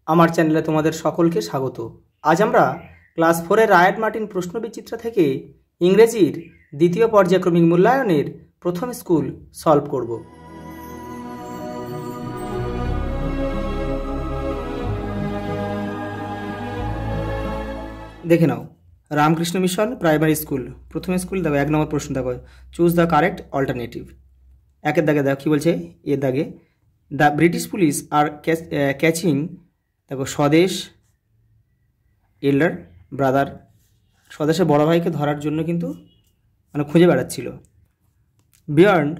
আমার চ্যানেলে তোমাদের সকলকে স্বাগত। আজ আমরা ক্লাস 4-এর রায়াট মার্টিন প্রশ্নবিচিত্রা থেকে ইংরেজির দ্বিতীয় পর্যায়ক্রমিক মূল্যায়নের প্রথম স্কুল সলভ করব। দেখে নাও, রামকৃষ্ণ মিশন প্রাইমারি স্কুল প্রথম স্কুল। দেখো 1 নম্বর প্রশ্ন, দেখো চুজ দ্য কারেক্ট অল্টারনেটিভ। একের দাগে দেখো কী বলছে, এর দাগে দ্য ব্রিটিশ পুলিশ আর ক্যাচিং, দেখো স্বদেশ এল্ডার ব্রাদার, স্বদেশের বড় ভাইকে ধরার জন্য কিন্তু মানে খুঁজে বেড়াচ্ছিল। Beyond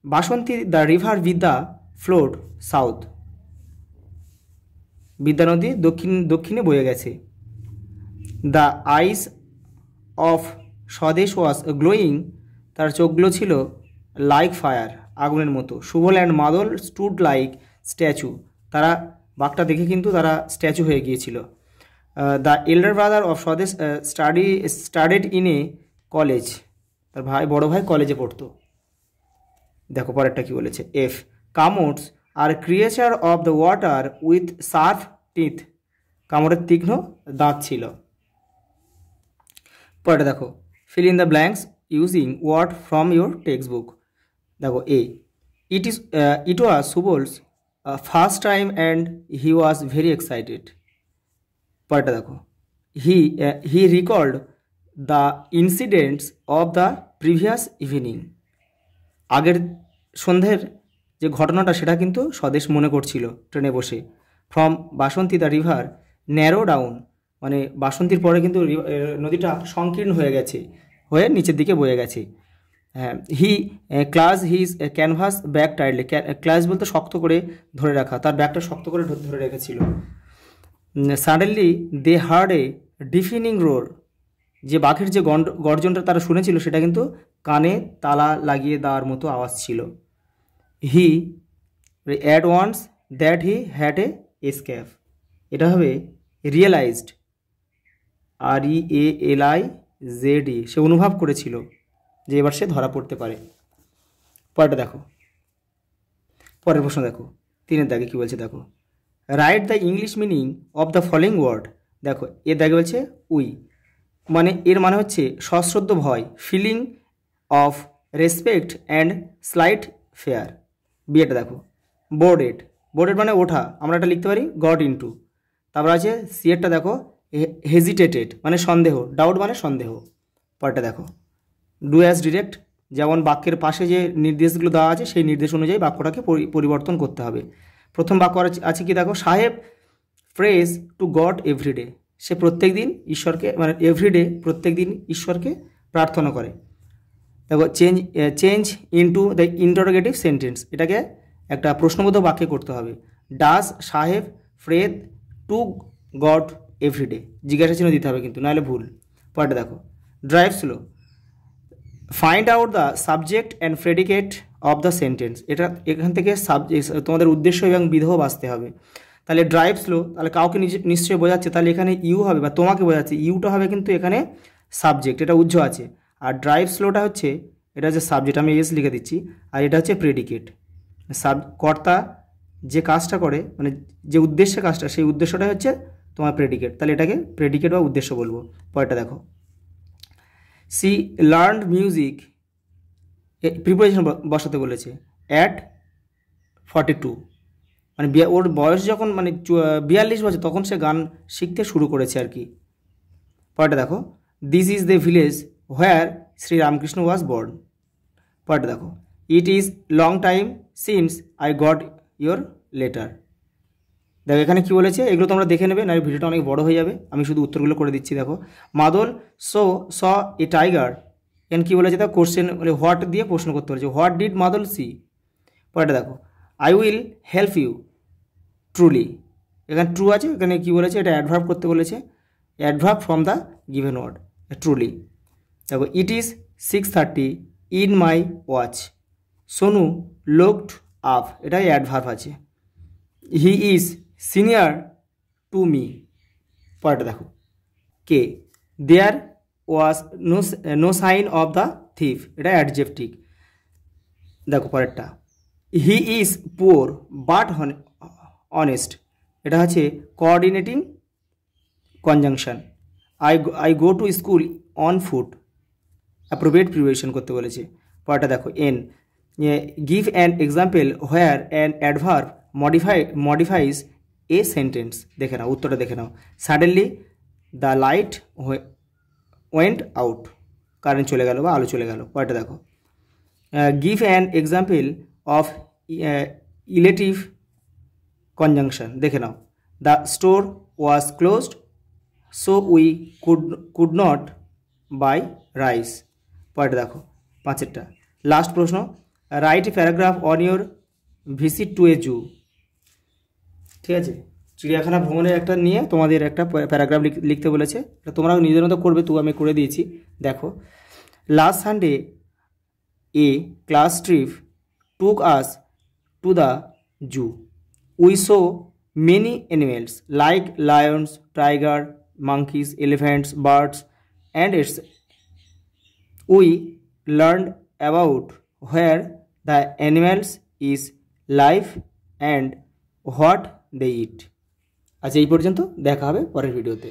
Basanti the river with the flowed south, Bidya নদী দক্ষিণে বয়ে গেছে। দ্য আইস অফ স্বদেশ ওয়াজ গ্লোয়িং, তার চোখগুলো ছিল লাইক ফায়ার, আগুনের মতো। Subal and Madal stood like statue, তারা বাঘটা দেখে কিন্তু তারা স্ট্যাচু হয়ে গিয়েছিল। The elder brother of Swadesh studied in a college, তার বড় ভাই কলেজে পড়তো। দেখো পরেরটা কি বলেছে, F Komodos are creature of the water with sharp teeth, কামড়ের তীক্ষ্ণ দাঁত ছিল। পরেরটা দেখো, fill in the blanks using word from your text book. দেখো E it was Subal's first time and he was very excited. পরেরটা দেখো, he recalled the incidents of the previous evening, আগের সন্ধ্যের যে ঘটনাটা সেটা কিন্তু স্বদেশ মনে করছিল ট্রেনে বসে। From Basanti the river narrow down, মানে বাসন্তীর পরে কিন্তু নদীটা সংকীর্ণ হয়ে নিচের দিকে বয়ে গেছে। হ্যাঁ, he clasped his canvas bag tightly, clasped বলতে শক্ত করে ধরে রাখা, তার ব্যাগটা শক্ত করে ধরে রেখেছিল। সাডেনলি দে হার্ড এ ডিফিনিং রোর, যে বাঘের যে গর্জনটা তারা শুনেছিল সেটা কিন্তু কানে তালা লাগিয়ে দেওয়ার মতো আওয়াজ ছিল। He at once that he had a escape, এটা হবে রিয়েলাইজড, REALIZED, সে অনুভব করেছিল যে এবার সে ধরা পড়তে পারে। পরেরটা দেখো, পরের প্রশ্ন দেখো 3-এর দাগে কী বলছে, দেখো write the English meaning of the following word. দেখো এর দাগে বলছে উই, মানে এর মানে হচ্ছে সশ্রদ্ধ ভয়, feeling of respect and slight fear. বিয়েটা দেখো বোর্ডেড, বোর্ডেড মানে ওঠা, আমরা এটা লিখতে পারি গট ইনটু। তারপর আছে সিয়েরটা দেখো হেজিটেটেড মানে সন্দেহ, ডাউট মানে সন্দেহ। পরেরটা দেখো ডু অ্যাজ ডিরেক্ট, যেমন বাক্যের পাশে যে নির্দেশগুলো দেওয়া আছে সেই নির্দেশ অনুযায়ী বাক্যটাকে পরিবর্তন করতে হবে। প্রথম বাক্য আছে কি, দেখো সাহেব প্রেজ টু গড এভরিডে, সে প্রত্যেক দিন ঈশ্বরকে, মানে এভরিডে প্রত্যেক দিন ঈশ্বরকে প্রার্থনা করে। দেখো change into the interrogative sentence, এটাকে একটা প্রশ্নবোধক বাক্যে করতে হবে। ডাজ সাহেব প্রে টু গড এভরিডে, জিজ্ঞাসা চিহ্ন দিতে হবে কিন্তু, নাহলে ভুল। পরেরটা দেখো drive slow, find out the subject and predicate of the sentence, এটা এখান থেকে তোমাদের উদ্দেশ্য এবং বিধেয় বাছতে হবে। তাহলে ড্রাইভ স্লো, তাহলে কাউকে নিশ্চয়ই বোঝাচ্ছে, তাহলে এখানে ইউ হবে, বা তোমাকে বোঝাচ্ছে, ইউটা হবে কিন্তু এখানে সাবজেক্ট, এটা উজ্জ্ব আছে। আর ড্রাইভ স্লোটা হচ্ছে, এটা হচ্ছে সাবজেক্ট, আমি এস লিখে দিচ্ছি, আর এটা হচ্ছে প্রেডিকেট। কর্তা যে কাজটা করে, মানে যে উদ্দেশ্যে কাজটা, সেই উদ্দেশ্যটা হচ্ছে তোমার প্রেডিকেট, তাহলে এটাকে প্রেডিকেট বা উদ্দেশ্য বলবো। পরেরটা দেখো সি লার্নড মিউজিক, প্রিপারেশন বসাতে বলেছে অ্যাট 42, মানে ওর বয়স যখন মানে 42 বছর তখন সে গান শিখতে শুরু করেছে আর কি। পরেরটা দেখো this is the village where Shri Ramakrishna was born. পরেরটা দেখো it is long time since I got your letter. দেখো এখানে কী বলেছে, এগুলো তোমরা দেখে নেবে, না ভিডিওটা অনেক বড় হয়ে যাবে, আমি শুধু উত্তরগুলো করে দিচ্ছি। দেখো মাদল স এ টাইগার, এখানে কী বলেছে, দেখো কোশ্চেন মানে হোয়াট দিয়ে প্রশ্ন করতে বলেছে, হোয়াট ডিড মাদল সি। পরেরটা দেখো I will help you truly, এখানে ট্রু আছে, এখানে কী বলেছে, এটা অ্যাডভার্ব করতে বলেছে, adverb from the given word truly. দেখো it is 6:30 in my watch, Sonu looked up, এটাই অ্যাডভার্ব আছে। He is senior to me. পরেরটা দেখো কে there was no sign of the thief, এটা অ্যাডজেক্টিভ। দেখো পরেরটা he is poor but honest, এটা হচ্ছে coordinating conjunction. I go to school on foot, appropriate preparation করতে বলেছে। পরেরটা দেখো N, give an example where an adverb modifies a sentence. দেখে নাও উত্তরটা, দেখে নাও। Suddenly the light went out, current চলে গেল বা আলো চলে গেল। পরেরটা দেখো, give an example of illative conjunction. দেখে নাও, the store was closed so we could not buy rice. পরেরটা দেখো পাঁচেরটা, লাস্ট প্রশ্ন, write a paragraph on your visit to a zoo. ঠিক আছে, চিড়িয়াখানা ভ্রমণের একটা নিয়ে তোমাদের একটা প্যারাগ্রাফ লিখতে বলেছে, তোমরা নিজের মতো করবে, তো আমি করে দিয়েছি। দেখো, last Sunday a class trip took us to the zoo, we saw many animals like lions, tiger, monkeys, elephants, birds, and its. We learned about where the animals is live and what they eat. আচ্ছা, এই পর্যন্ত, দেখা হবে পরের ভিডিওতে।